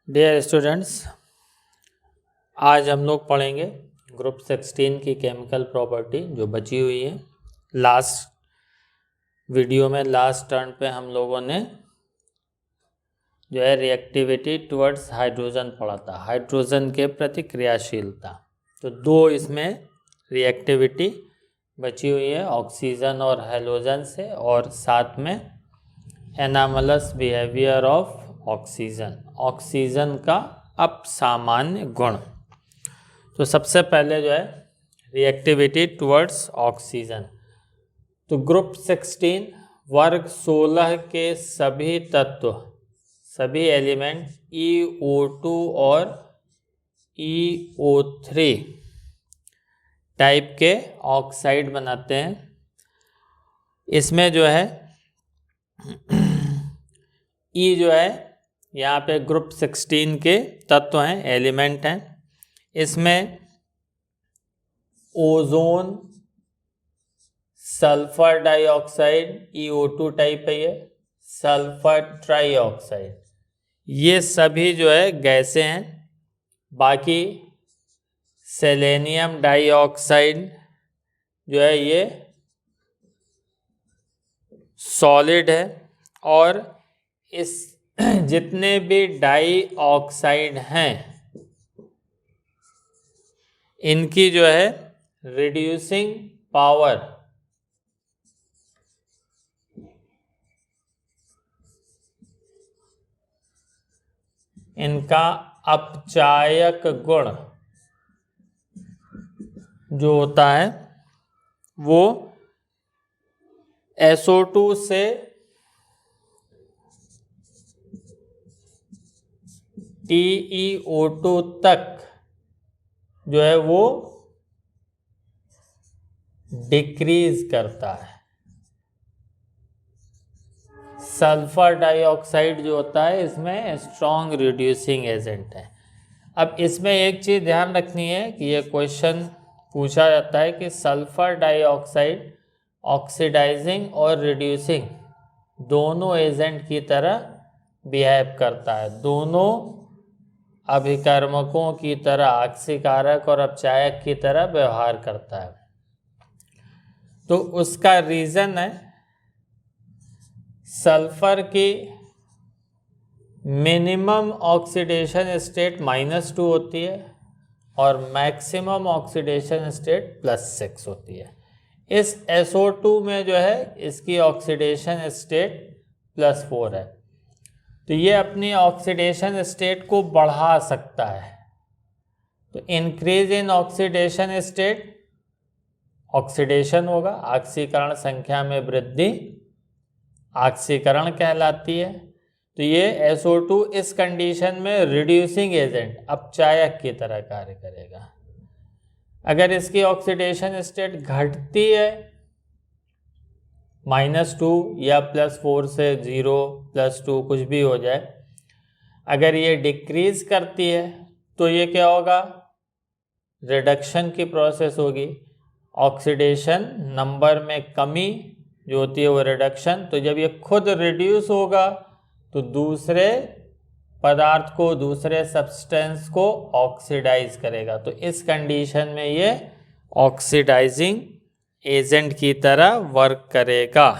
Dear students, आज हम लोग पढ़ेंगे ग्रुप 16 की केमिकल प्रॉपर्टी जो बची हुई है। लास्ट वीडियो में लास्ट टर्न पे हम लोगों ने जो है रिएक्टिविटी टुवर्ड्स हाइड्रोजन पढ़ा था, हाइड्रोजन के प्रति क्रियाशीलता। तो दो इसमें रिएक्टिविटी बची हुई है, ऑक्सीजन और हैलोजन से, और साथ में anomalous behaviour of oxygen, oxygen का अपसामान्य गुण। तो सबसे पहले जो है रिएक्टिविटी टुवर्ड्स ऑक्सीजन। तो ग्रुप 16 वर्ग 16 के सभी तत्व, सभी एलिमेंट EO2 और EO3 टाइप के ऑक्साइड बनाते हैं। इसमें जो है E जो है यहाँ पे ग्रुप 16 के तत्व हैं, एलिमेंट हैं। इसमें ozone, sulphur dioxide EO2 type है, ये सल्फर ट्राइऑक्साइड, ये सभी जो है गैसें हैं। बाकी सेलेनियम डाइऑक्साइड जो है ये सॉलिड है, और इस जितने भी डाइऑक्साइड हैं इनकी जो है रिड्यूसिंग पावर इनका अपचायक गुण जो होता है वो SO2 से TeO2 तक जो है वो डिक्रीज करता है। सल्फर डाइऑक्साइड जो होता है इसमें स्ट्रॉन्ग रिड्यूसिंग एजेंट है। अब इसमें एक चीज़ ध्यान रखनी है कि ये क्वेश्चन पूछा जाता है कि सल्फर डाइऑक्साइड ऑक्सीडाइजिंग और रिड्यूसिंग दोनों एजेंट की तरह बिहेव करता है, दोनों अभिकर्मकों की तरह, आक्सीकारक और अपचायक की तरह व्यवहार करता है। तो उसका रीज़न है सल्फर की मिनिमम ऑक्सीडेशन स्टेट -2 होती है और मैक्सिमम ऑक्सीडेशन स्टेट +6 होती है। इस SO2 में जो है इसकी ऑक्सीडेशन स्टेट +4 है, तो ये अपनी ऑक्सीडेशन स्टेट को बढ़ा सकता है। तो increase in oxidation state, oxidation होगा, ऑक्सीकरण संख्या में वृद्धि ऑक्सीकरण कहलाती है। तो ये SO2 इस कंडीशन में रिड्यूसिंग एजेंट, अपचायक की तरह कार्य करेगा। अगर इसकी ऑक्सीडेशन स्टेट घटती है -2 या +4 से 0 +2 कुछ भी हो जाए, अगर ये डिक्रीज करती है तो ये क्या होगा, रिडक्शन की प्रोसेस होगी। ऑक्सीडेशन नंबर में कमी जो होती है वो रिडक्शन। तो जब ये खुद रिड्यूस होगा तो दूसरे पदार्थ को, दूसरे सब्सटेंस को ऑक्सीडाइज करेगा। तो इस कंडीशन में ये ऑक्सीडाइजिंग एजेंट की तरह वर्क करेगा।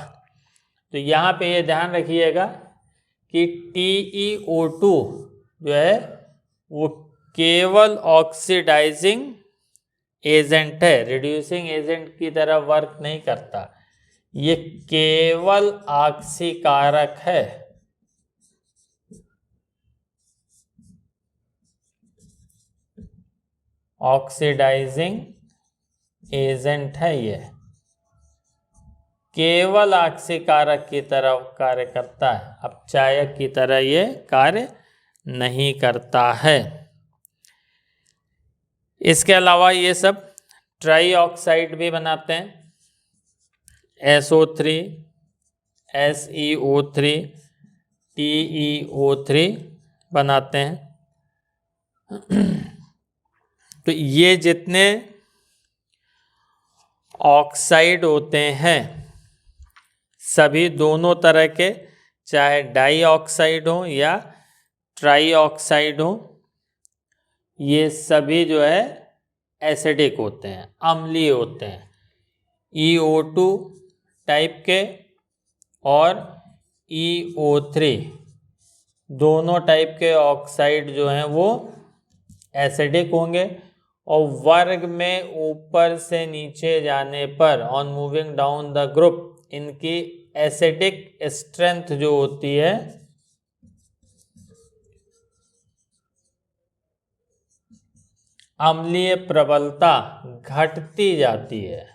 तो यहाँ पे ये ध्यान रखिएगा कि TeO2 जो है वो केवल ऑक्सीडाइजिंग एजेंट है, रिड्यूसिंग एजेंट की तरह वर्क नहीं करता, ये केवल ऑक्सीकारक है। ऑक्सीडाइजिंग एजेंट है, ये केवल ऑक्सीकारक की तरह कार्य करता है, अपचायक की तरह ये कार्य नहीं करता है। इसके अलावा ये सब ट्राई ऑक्साइड भी बनाते हैं, SO3, SeO3, TeO3 बनाते हैं। तो ये जितने ऑक्साइड होते हैं सभी दोनों तरह के, चाहे डाई ऑक्साइड हो या ट्राई ऑक्साइड हो, ये सभी जो है एसिडिक होते हैं, अम्लीय होते हैं। EO2 टाइप के और EO3 दोनों टाइप के ऑक्साइड जो हैं वो एसिडिक होंगे, और वर्ग में ऊपर से नीचे जाने पर on moving down the group इनकी एसिडिक स्ट्रेंथ जो होती है अम्लीय प्रबलता घटती जाती है।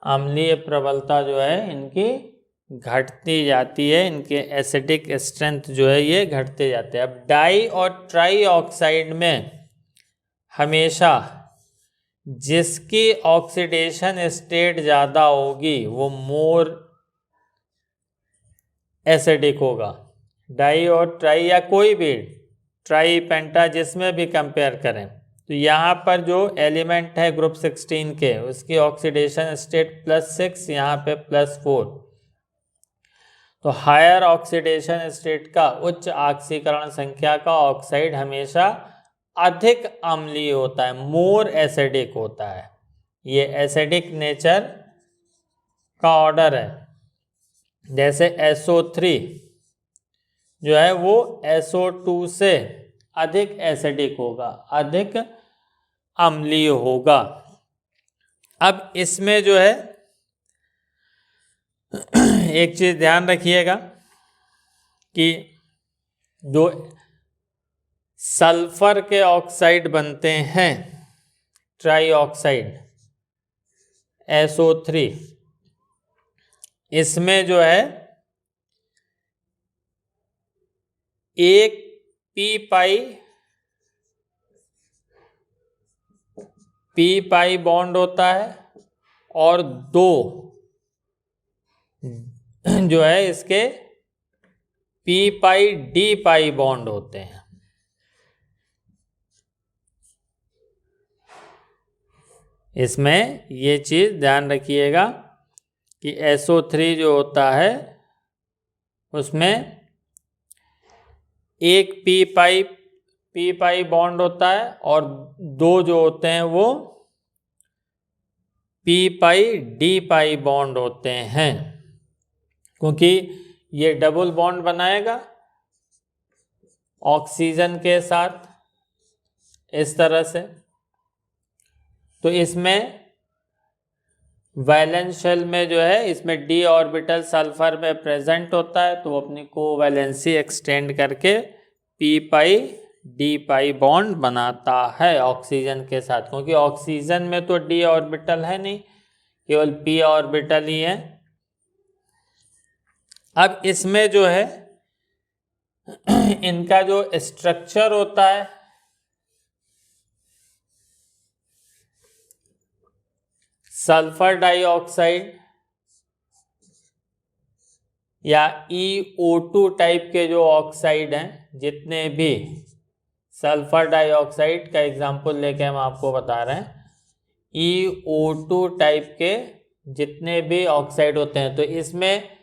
अम्लीय प्रबलता जो है इनकी घटती जाती है, इनके एसिडिक स्ट्रेंथ जो है ये घटते जाते हैं। अब डाई और ट्राई ऑक्साइड में हमेशा जिसकी ऑक्सीडेशन स्टेट ज़्यादा होगी वो मोर एसिडिक होगा। डाई और ट्राई या कोई भी ट्राई पेंटा जिसमें भी कंपेयर करें तो यहाँ पर जो एलिमेंट है ग्रुप 16 के उसकी ऑक्सीडेशन स्टेट +6, यहाँ पे +4। तो हायर ऑक्सीडेशन स्टेट का उच्च ऑक्सीकरण संख्या का ऑक्साइड हमेशा अधिक अम्लीय होता है, मोर एसिडिक होता है। ये एसिडिक नेचर का ऑर्डर है। जैसे SO3 जो है वो SO2 से अधिक एसिडिक होगा, अधिक अम्लीय होगा। अब इसमें जो है एक चीज ध्यान रखिएगा कि जो सल्फर के ऑक्साइड बनते हैं ट्राई ऑक्साइड SO3, इसमें जो है एक पी पाई बॉन्ड होता है और दो जो है इसके P पाई बॉन्ड होते हैं। इसमें ये चीज ध्यान रखिएगा कि SO3 जो होता है उसमें एक पी पाई बॉन्ड होता है और दो जो होते हैं वो P पाई बॉन्ड होते हैं, क्योंकि ये डबल बॉन्ड बनाएगा ऑक्सीजन के साथ इस तरह से। तो इसमें वैलेंस शेल में जो है इसमें d ऑर्बिटल सल्फर में प्रेजेंट होता है, तो वो अपनी कोवैलेंसी एक्सटेंड करके P पाई बॉन्ड बनाता है ऑक्सीजन के साथ, क्योंकि ऑक्सीजन में तो d ऑर्बिटल है नहीं, केवल p ऑर्बिटल ही है। अब इसमें जो है इनका जो स्ट्रक्चर होता है सल्फर डाइऑक्साइड या EO2 टाइप के जो ऑक्साइड हैं, जितने भी सल्फर डाइऑक्साइड का एग्जांपल लेके हम आपको बता रहे हैं, EO2 टाइप के जितने भी ऑक्साइड होते हैं तो इसमें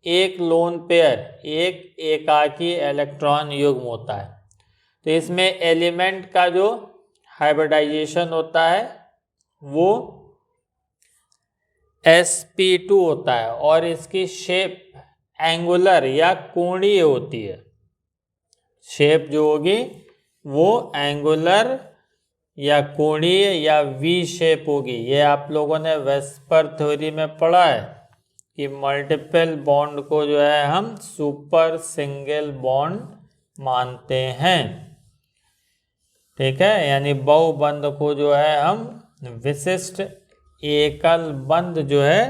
एक लोन पेयर, एक एकाकी इलेक्ट्रॉन युग्म होता है। तो इसमें एलिमेंट का जो हाइब्रिडाइजेशन होता है वो sp2 होता है और इसकी शेप एंगुलर या कोणीय होती है। शेप जो होगी वो एंगुलर या कोणीय या वी शेप होगी। ये आप लोगों ने वेस्पर थ्योरी में पढ़ा है कि मल्टीपल बॉन्ड को जो है हम सुपर सिंगल बॉन्ड मानते हैं, ठीक है, यानी बहुबंध को जो है हम विशिष्ट एकल बंध जो है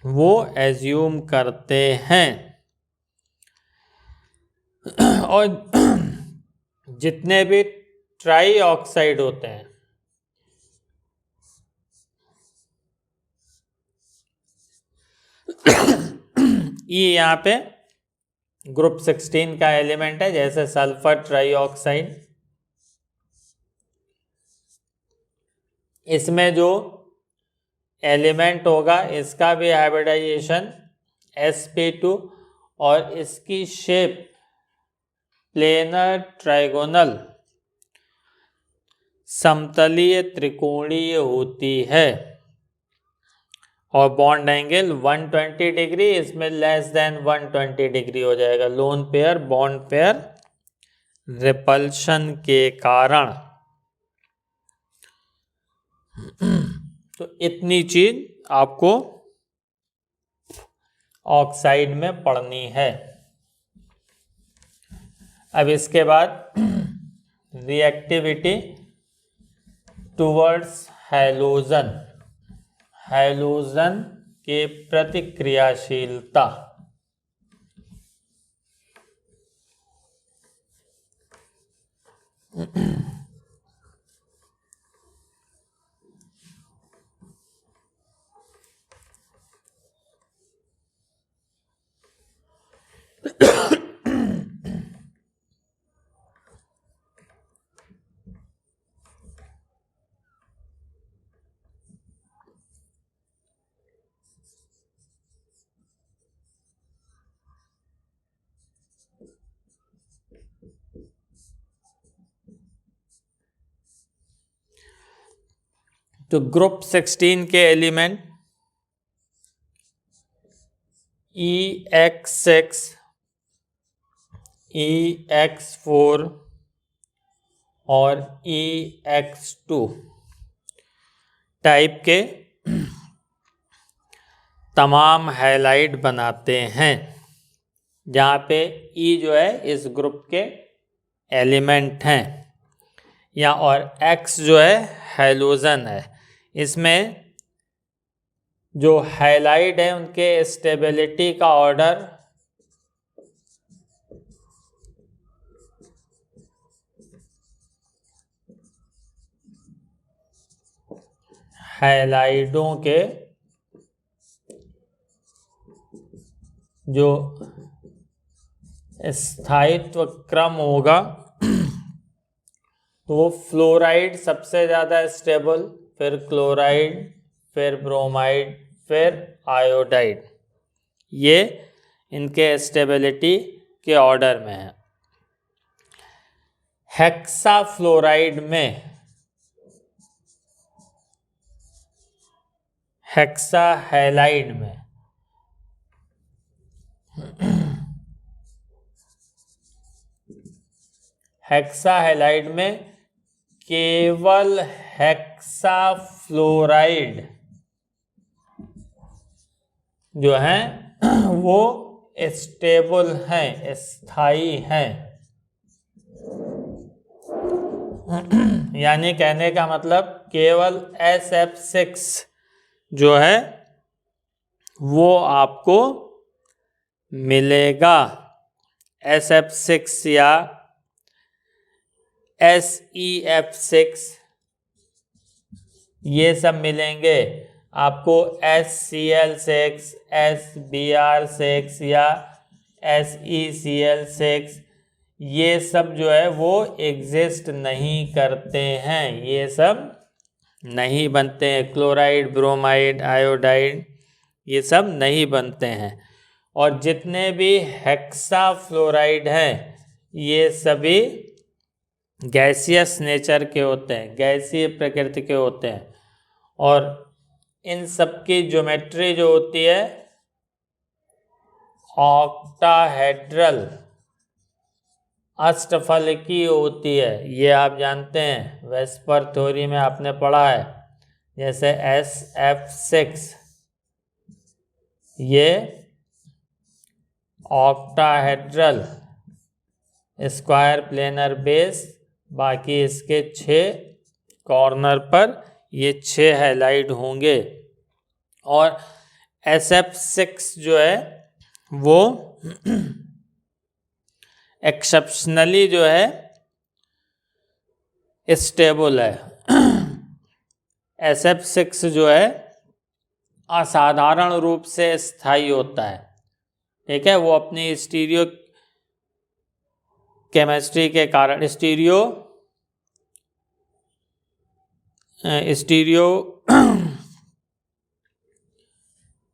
वो एज्यूम करते हैं। और जितने भी ट्राई ऑक्साइड होते हैं ये यहाँ पे ग्रुप 16 का एलिमेंट है, जैसे सल्फर ट्राइऑक्साइड, इसमें जो एलिमेंट होगा इसका भी हाइब्रिडाइजेशन sp2 और इसकी शेप प्लेनर ट्राइगोनल समतलीय त्रिकोणीय होती है और बॉन्ड एंगल 120 डिग्री, इसमें लेस देन 120 डिग्री हो जाएगा lone pair bond pair repulsion के कारण। तो इतनी चीज आपको ऑक्साइड में पढ़नी है। अब इसके बाद रिएक्टिविटी टुवर्ड्स हैलोजन, हैलोजन के प्रतिक्रियाशीलता। तो ग्रुप 16 के एलिमेंट EX6, EX4 और EX2 टाइप के तमाम हैलाइड बनाते हैं, जहाँ पे E जो है इस ग्रुप के एलिमेंट हैं या और X जो है हैलोजन है। इसमें जो हैलाइड है उनके स्टेबिलिटी का ऑर्डर हैलाइडों के जो स्थायित्व क्रम होगा तो वो फ्लोराइड सबसे ज़्यादा स्टेबल, फिर क्लोराइड, फिर ब्रोमाइड, फिर आयोडाइड, ये इनके स्टेबिलिटी के ऑर्डर में है। हेक्साफ्लोराइड में हेक्साहैलाइड में हेक्साहैलाइड में केवल हेक्साफ्लोराइड जो है वो स्टेबल हैं, स्थायी हैं। यानी कहने का मतलब केवल SF6 जो है वो आपको मिलेगा। SF6 या SEF6 ये सब मिलेंगे आपको। SCl6, SBr6 या SeCl6 ये सब जो है वो एग्जिस्ट नहीं करते हैं, ये सब नहीं बनते हैं। क्लोराइड, ब्रोमाइड, आयोडाइड ये सब नहीं बनते हैं। और जितने भी हेक्साफ्लोराइड हैं ये सभी गैसियस नेचर के होते हैं, गैसीय प्रकृति के होते हैं। और इन सब की ज्योमेट्री जो होती है ऑक्टाहेड्रल, अष्टफलकी होती है, ये आप जानते हैं, वेस्पर थ्योरी में आपने पढ़ा है। जैसे SF6 ये ऑक्टाहेड्रल स्क्वायर प्लेनर बेस, बाकी इसके 6 कॉर्नर पर ये 6 हैलाइड होंगे। और SF6 जो है वो एक्सेप्शनली जो है स्टेबल है। SF6 जो है असाधारण रूप से स्थायी होता है, ठीक है। वो अपनी स्टीरियो केमिस्ट्री के कारण, स्टीरियो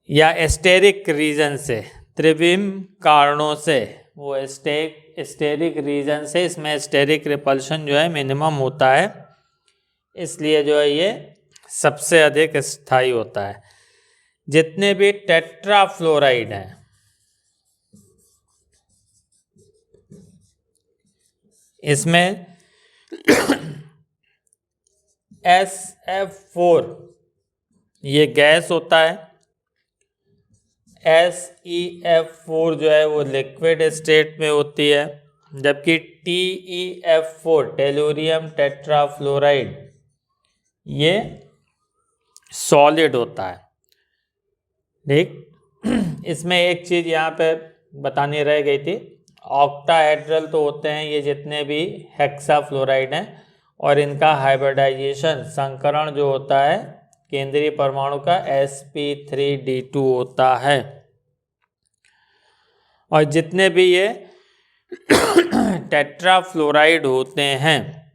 या एस्टेरिक रीजन से, त्रिविम कारणों से, वो स्टेरिक रीजन से इसमें स्टेरिक रिपल्शन जो है मिनिमम होता है, इसलिए जो है ये सबसे अधिक स्थायी होता है। जितने भी टेट्राफ्लोराइड हैं, इसमें SF4 ये गैस होता है, SeF4 जो है वो लिक्विड स्टेट में होती है, जबकि TeF4 टेलुरियम टेट्राफ्लोराइड ये सॉलिड होता है। ठीक, इसमें एक चीज़ यहाँ पे बतानी रह गई थी, ऑक्टाहेड्रल तो होते हैं ये जितने भी हेक्साफ्लोराइड हैं, और इनका हाइब्रिडाइजेशन संकरण जो होता है केंद्रीय परमाणु का sp3d2 होता है। और जितने भी ये टेट्राफ्लोराइड होते हैं,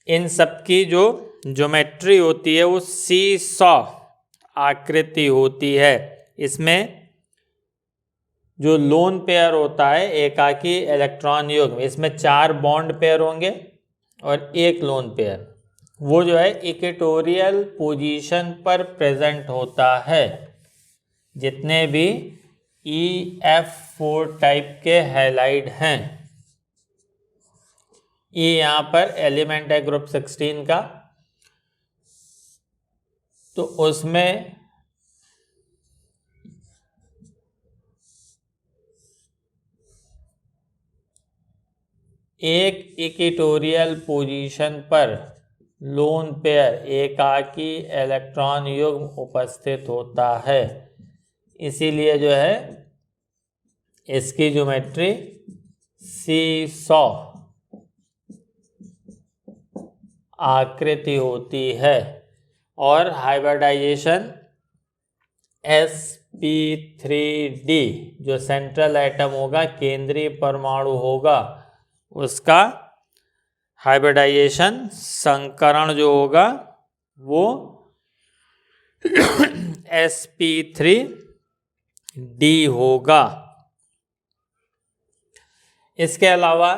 इन सब की जो ज्योमेट्री होती है वो सीसॉ आकृति होती है। इसमें जो लोन पेयर होता है, एकाकी इलेक्ट्रॉन युग्म, इसमें 4 बॉन्ड पेयर होंगे और एक लोन पेयर, वो जो है इक्वेटोरियल पोजीशन पर प्रेजेंट होता है। जितने भी EF4 टाइप के हैलाइड हैं, E यहाँ पर एलिमेंट है ग्रुप 16 का, तो उसमें एक इक्वेटोरियल पोजीशन पर लोन पेयर एकाकी इलेक्ट्रॉन युग्म उपस्थित होता है, इसीलिए जो है इसकी ज्योमेट्री सीसॉ आकृति होती है। और हाइब्रिडाइजेशन sp3d जो सेंट्रल एटम होगा, केंद्रीय परमाणु होगा, उसका हाइब्रिडाइजेशन संकरण जो होगा वो sp3d होगा। इसके अलावा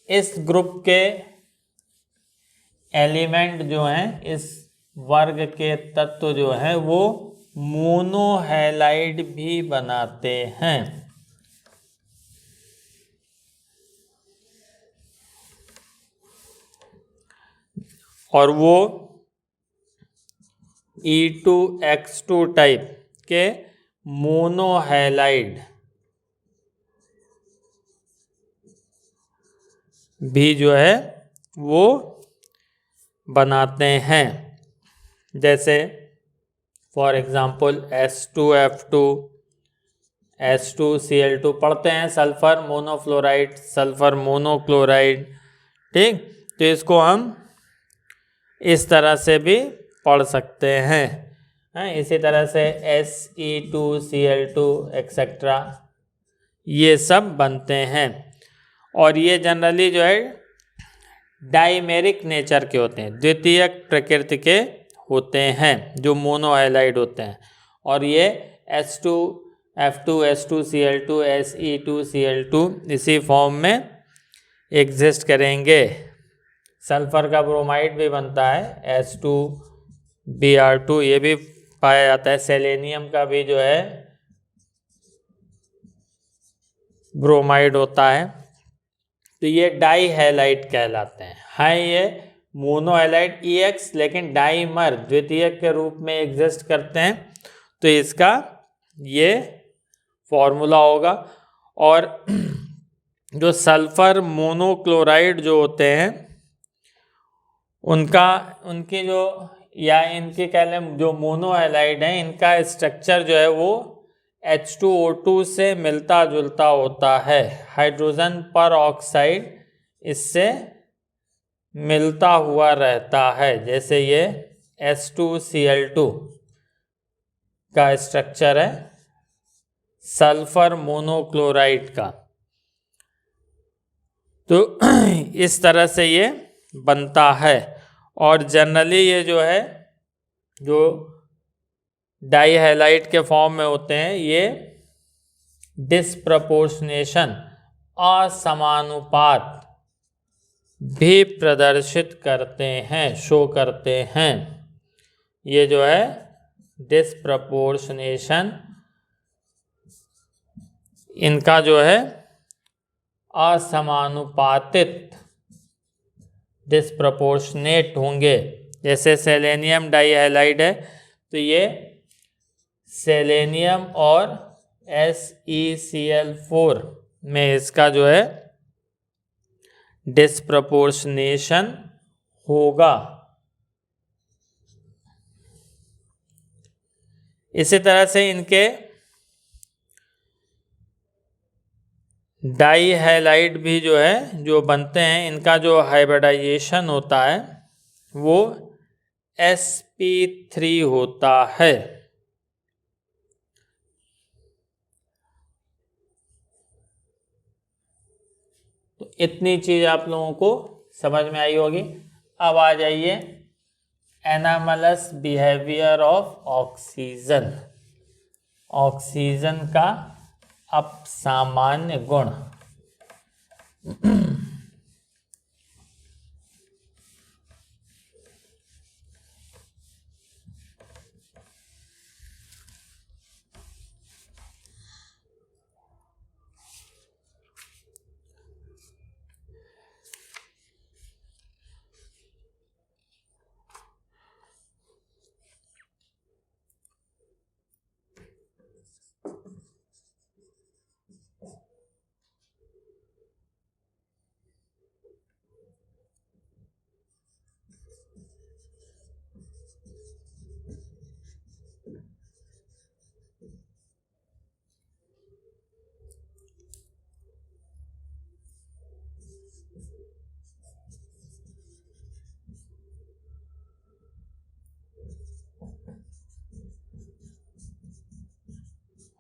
इस ग्रुप के एलिमेंट जो हैं, इस वर्ग के तत्व जो हैं, वो मोनोहैलाइड भी बनाते हैं। और वो E2X2 टाइप के मोनोहैलाइड भी जो है वो बनाते हैं। जैसे फॉर एग्जांपल S2F2, H2Cl2 पढ़ते हैं, सल्फर मोनोफ्लोराइड, सल्फर मोनोक्लोराइड। ठीक, तो इसको हम इस तरह से भी पढ़ सकते हैं। इसी तरह से Se2Cl2 एक्सेट्रा ये सब बनते हैं। और ये जनरली जो है डाइमेरिक नेचर के होते हैं, द्वितीयक प्रकृति के होते हैं, जो मोनोहैलाइड होते हैं। और ये H2F2, H2Cl2, Se2Cl2 इसी फॉर्म में एग्जिस्ट करेंगे। सल्फर का ब्रोमाइड भी बनता है H2Br2, ये भी पाया जाता है। सेलेनियम का भी जो है ब्रोमाइड होता है। तो ये डाई हैलाइड कहलाते हैं। हैं ये मोनोहैलाइड EX, लेकिन डाइमर द्वितीयक के रूप में एग्जिस्ट करते हैं, तो इसका ये फॉर्मूला होगा। और जो सल्फर मोनोक्लोराइड जो होते हैं, उनकी जो या इनके कह लें जो मोनोहैलाइड हैं, इनका स्ट्रक्चर जो है वो H2O2 से मिलता जुलता होता है। हाइड्रोजन पर ऑक्साइड इससे मिलता हुआ रहता है। जैसे ये H2Cl2 का स्ट्रक्चर है सल्फर मोनोक्लोराइड का। तो इस तरह से ये बनता है। और जनरली ये जो है जो डाई हैलाइड के फॉर्म में होते हैं, ये डिस्प्रपोर्शनेशन, असमानुपात भी प्रदर्शित करते हैं, शो करते हैं। ये जो है डिस्प्रपोर्शनेशन, इनका जो है असमानुपातित, डिस्प्रपोर्शनेट होंगे। जैसे सेलेनियम डाइहैलाइड है तो ये सेलेनियम और SeCl4 में इसका जो है डिस्प्रपोर्शनेशन होगा। इसी तरह से इनके डाइहैलाइड भी जो है जो बनते हैं, इनका जो हाइब्रिडाइजेशन होता है वो sp3 होता है। तो इतनी चीज आप लोगों को समझ में आई होगी। अब आ जाइए anomalous behaviour of oxygen, oxygen का अपसामान्य गुण।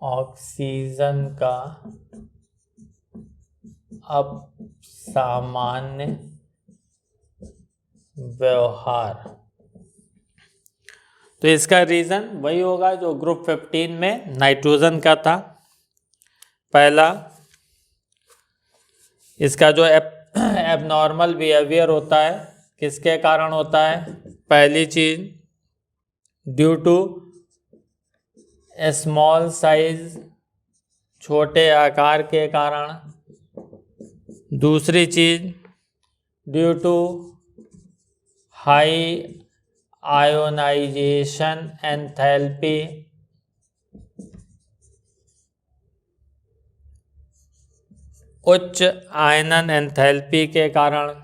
ऑक्सीजन का अपसामान्य व्यवहार, तो इसका रीजन वही होगा जो ग्रुप 15 में नाइट्रोजन का था। पहला, इसका जो एबनॉर्मल बिहेवियर होता है किसके कारण होता है? पहली चीज ड्यू टू स्मॉल साइज, छोटे आकार के कारण। दूसरी चीज due to high ionization enthalpy, उच्च आयनन एंथैल्पी के कारण।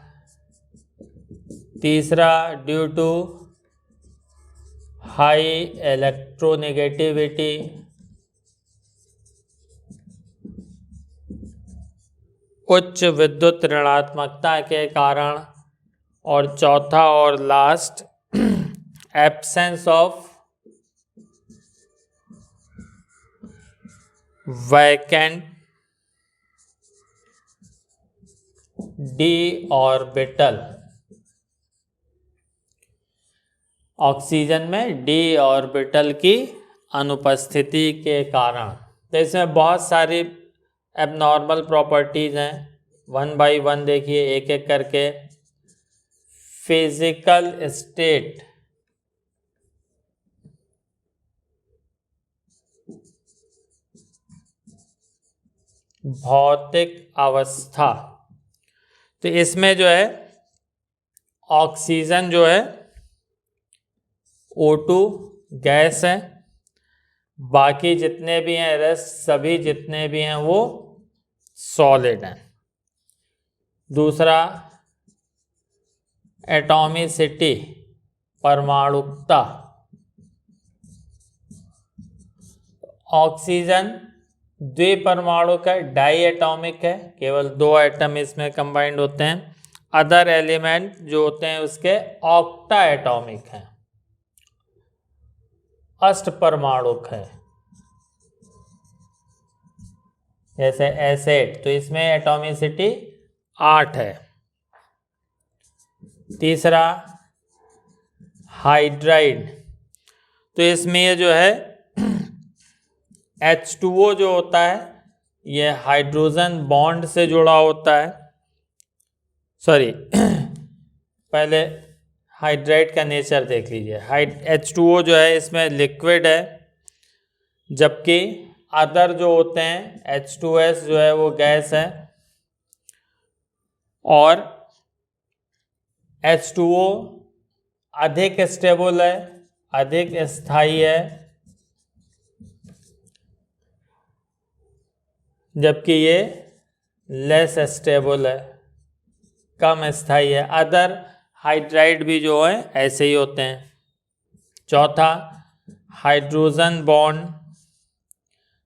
तीसरा ड्यू टू हाई इलेक्ट्रोनेगेटिविटी, उच्च विद्युत ऋणात्मकता के कारण। और चौथा और last, absence of vacant D orbital, oxygen में डी ऑर्बिटल की अनुपस्थिति के कारण। तो इसमें बहुत सारी एबनॉर्मल प्रॉपर्टीज हैं, वन बाय वन देखिए एक एक करके। फिजिकल स्टेट, भौतिक अवस्था, तो इसमें जो है ऑक्सीजन जो है O2 गैस है, बाकी जितने भी हैं रेस्ट सभी जितने भी हैं वो सॉलिड हैं। दूसरा एटॉमिसिटी, परमाणुकता। ऑक्सीजन द्विपरमाणुक है, डाई एटॉमिक है, केवल 2 एटम इसमें कंबाइंड होते हैं। अदर एलिमेंट जो होते हैं उसके ऑक्टा एटॉमिक हैं, अष्ट परमाणुक है, जैसे एसिड, तो इसमें एटॉमिसिटी 8 है। तीसरा हाइड्राइड, तो इसमें ये जो है H2O जो होता है ये हाइड्रोजन बॉन्ड से जुड़ा होता है, सॉरी पहले हाइड्राइड का नेचर देख लीजिए। H2O जो है इसमें लिक्विड है, जबकि अदर जो होते हैं H2S जो है वो गैस है, और H2O अधिक स्टेबल है, अधिक स्थायी है, जबकि ये लेस स्टेबल है, कम स्थायी है। अदर हाइड्राइड भी जो है ऐसे ही होते हैं। चौथा, हाइड्रोजन बॉन्ड,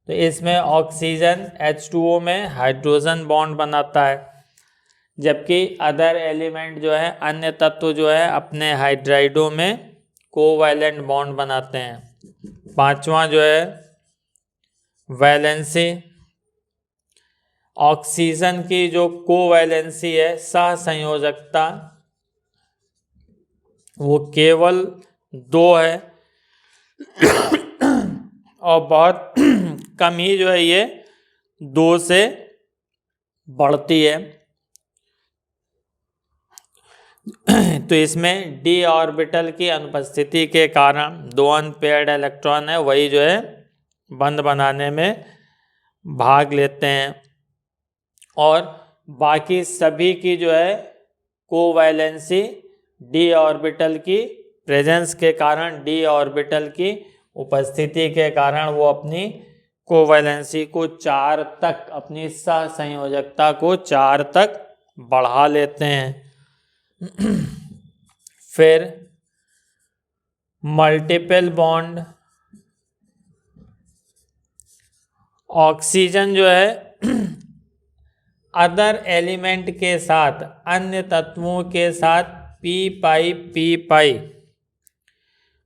तो इसमें ऑक्सीजन H2O में हाइड्रोजन बॉन्ड बनाता है, जबकि अदर एलिमेंट जो है, अन्य तत्व जो है अपने हाइड्राइडों में कोवैलेंट बॉन्ड बनाते हैं। पांचवा जो है वैलेंसी, ऑक्सीजन की जो कोवैलेंसी है, सहसंयोजकता, वो केवल 2 है और बहुत कम ही जो है ये 2 से बढ़ती है। तो इसमें d ऑर्बिटल की अनुपस्थिति के कारण 2 अनपेयर्ड इलेक्ट्रॉन है वही जो है बंध बनाने में भाग लेते हैं, और बाकी सभी की जो है कोवैलेंसी d ऑर्बिटल की प्रेजेंस के कारण, d ऑर्बिटल की उपस्थिति के कारण वो अपनी कोवैलेंसी को 4 तक, अपनी सहसंयोजकता को 4 तक बढ़ा लेते हैं। फिर मल्टीपल बॉन्ड, ऑक्सीजन जो है अदर एलिमेंट के साथ, अन्य तत्वों के साथ p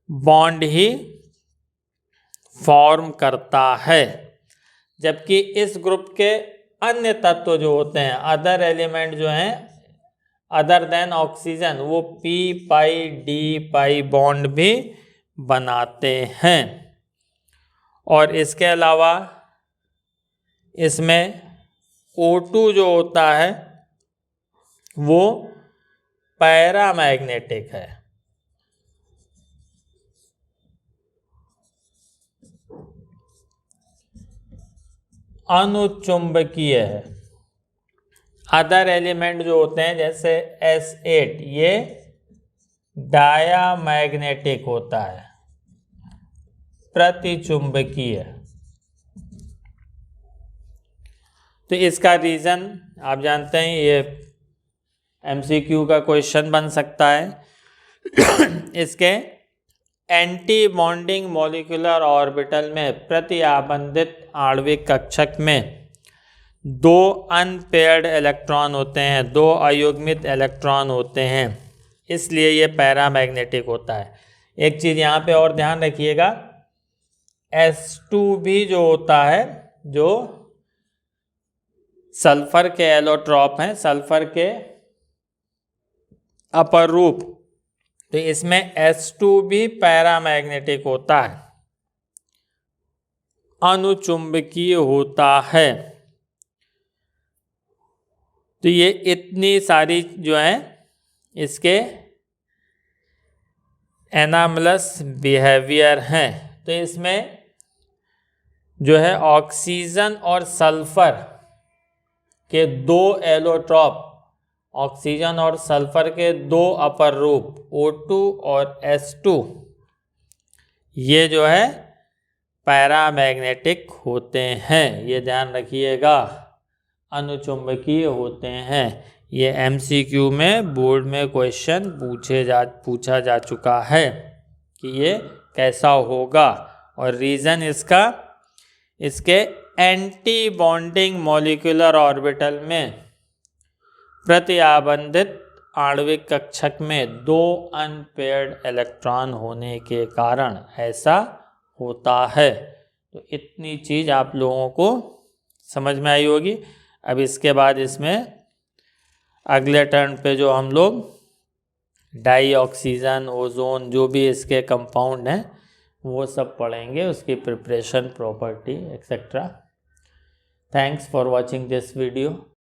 बॉन्ड ही फॉर्म करता है, जबकि इस ग्रुप के अन्य तत्व जो होते हैं, अदर एलिमेंट जो हैं अदर देन ऑक्सीजन, वो p बॉन्ड भी बनाते हैं। और इसके अलावा इसमें O2 जो होता है वो पैरामैग्नेटिक है, अनुचुंबकीय है। अदर एलिमेंट जो होते हैं जैसे S8 ये डायामैग्नेटिक होता है, प्रतिचुंबकीय। तो इसका रीजन आप जानते हैं, ये MCQ का क्वेश्चन बन सकता है। इसके एंटी बॉन्डिंग मॉलिक्यूलर ऑर्बिटल में प्रति आबंधित आणविक कक्षक में 2 अनपेयर्ड इलेक्ट्रॉन होते हैं, 2 अयुग्मित इलेक्ट्रॉन होते हैं, इसलिए ये पैरामैग्नेटिक होता है। एक चीज़ यहाँ पे और ध्यान रखिएगा, S2 भी जो होता है, जो सल्फर के एलोट्रॉप हैं, सल्फर के अपर रूप, तो इसमें S2 भी पैरामैग्नेटिक होता है, अनुचुंबकीय होता है। तो ये इतनी सारी जो है इसके एनामलस बिहेवियर हैं। तो इसमें जो है ऑक्सीजन और सल्फर के 2 एलोट्रॉप, ऑक्सीजन और सल्फर के 2 अपर रूप O2 और S2, ये जो है पैरामैग्नेटिक होते हैं, ये ध्यान रखिएगा, अनुचुंबकीय होते हैं। ये MCQ में बोर्ड में क्वेश्चन पूछा जा चुका है कि ये कैसा होगा, और रीज़न इसका, इसके एंटी बॉन्डिंग मॉलिक्यूलर ऑर्बिटल में प्रति आबंधित आणविक कक्षक में 2 अनपेयर्ड इलेक्ट्रॉन होने के कारण ऐसा होता है। तो इतनी चीज़ आप लोगों को समझ में आई होगी। अब इसके बाद इसमें अगले टर्न पे जो हम लोग डाई ऑक्सीजन, ओजोन, जो भी इसके कंपाउंड हैं वो सब पढ़ेंगे, उसकी preparation, property etcetera. Thanks for watching this video.